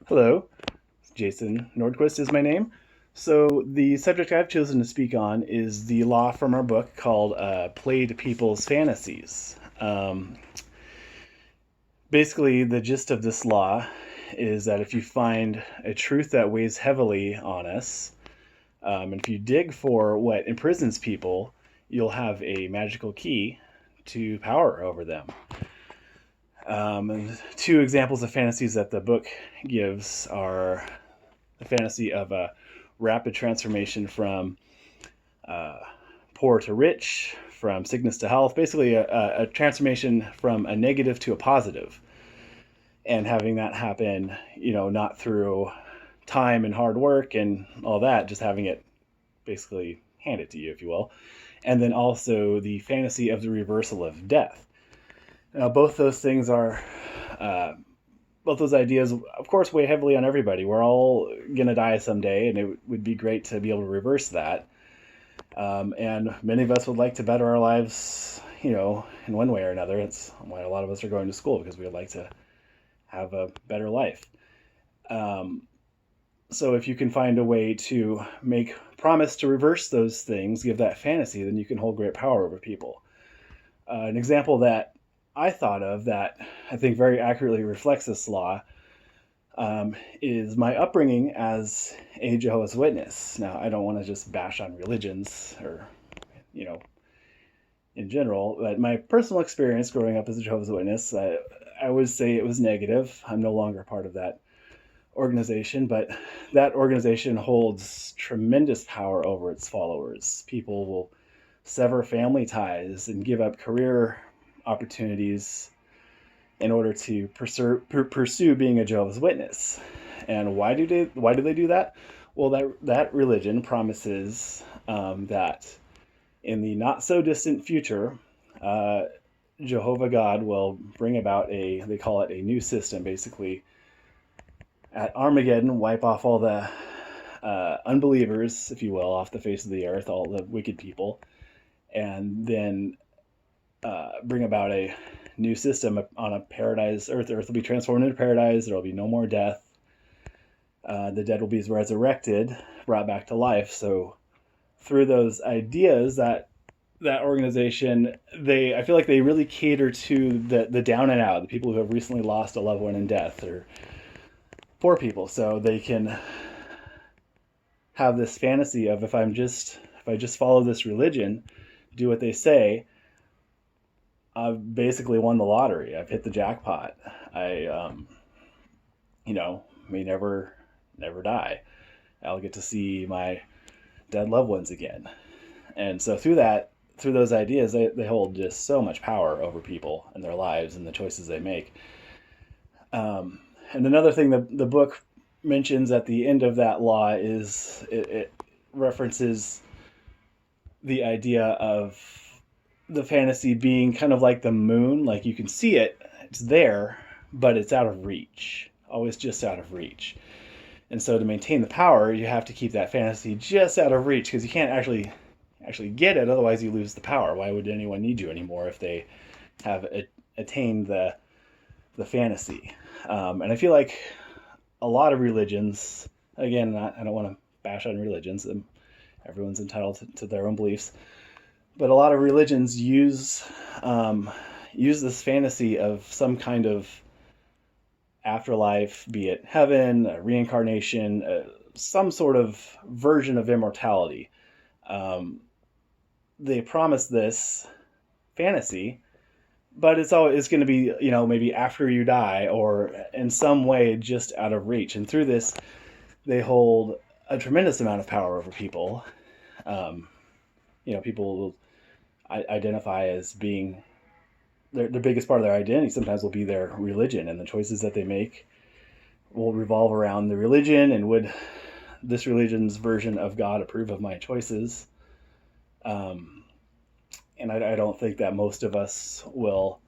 Hello, Jason Nordquist is my name. So, the subject I've chosen to speak on is the law from our book called Play to People's Fantasies. Basically, the gist of this law is that if you find a truth that weighs heavily on us, and if you dig for what imprisons people, you'll have a magical key to power over them. And two examples of fantasies that the book gives are the fantasy of a rapid transformation from uh, poor to rich, from sickness to health, basically a transformation from a negative to a positive, and having that happen, not through time and hard work and all that, just having it basically handed to you, if you will. And then also the fantasy of the reversal of death. Now, both those things are uh, both those ideas, of course, weigh heavily on everybody. We're all going to die someday, and it would be great to be able to reverse that. And many of us would like to better our lives, in one way or another. It's why a lot of us are going to school, because we would like to have a better life. Um, so if you can find a way to make promise to reverse those things, give that fantasy, then you can hold great power over people. An example that I thought of that I think very accurately reflects this law is my upbringing as a Jehovah's Witness. Now, I don't want to just bash on religions or, you know, in general, but my personal experience growing up as a Jehovah's Witness, I would say it was negative. I'm no longer part of that organization, but that organization holds tremendous power over its followers. People will sever family ties and give up career opportunities in order to pursue being a Jehovah's Witness. And why do they do that? Well, that religion promises that in the not so distant future, uh, Jehovah God will bring about they call it a new system, basically at Armageddon, wipe off all the unbelievers, if you will, off the face of the earth, all the wicked people, and then bring about a new system on a paradise earth. Earth will be transformed into paradise. There will be no more death. The dead will be resurrected, brought back to life. So through those ideas, that organization, I feel like they really cater to the down and out, the people who have recently lost a loved one in death, or poor people. So they can have this fantasy of, if I just follow this religion, do what they say, I've basically won the lottery. I've hit the jackpot. I may never die. I'll get to see my dead loved ones again. And so through those ideas, they hold just so much power over people and their lives and the choices they make. And another thing that the book mentions at the end of that law is it references the idea of the fantasy being kind of like the moon. Like, you can see it, it's there, but it's out of reach, always just out of reach. And so to maintain the power, you have to keep that fantasy just out of reach, because you can't actually get it. Otherwise, you lose the power. Why would anyone need you anymore if they have attained the fantasy? And I feel like a lot of religions, again, I don't want to bash on religions. Everyone's entitled to their own beliefs, but a lot of religions use this fantasy of some kind of afterlife, be it heaven, reincarnation, some sort of version of immortality. Um, they promise this fantasy, but it's going to be, maybe after you die, or in some way just out of reach. And through this, they hold a tremendous amount of power over people. Um, People will identify as being the biggest part of their identity. Sometimes will be their religion, and the choices that they make will revolve around the religion. And would this religion's version of God approve of my choices? Um, and I don't think that most of us will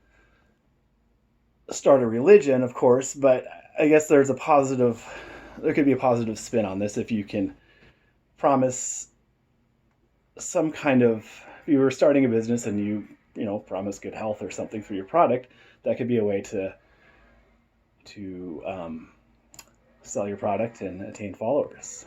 start a religion, of course, but I guess there could be a positive spin on this if you can promise some kind of, if you were starting a business and you promise good health or something for your product, that could be a way to sell your product and attain followers.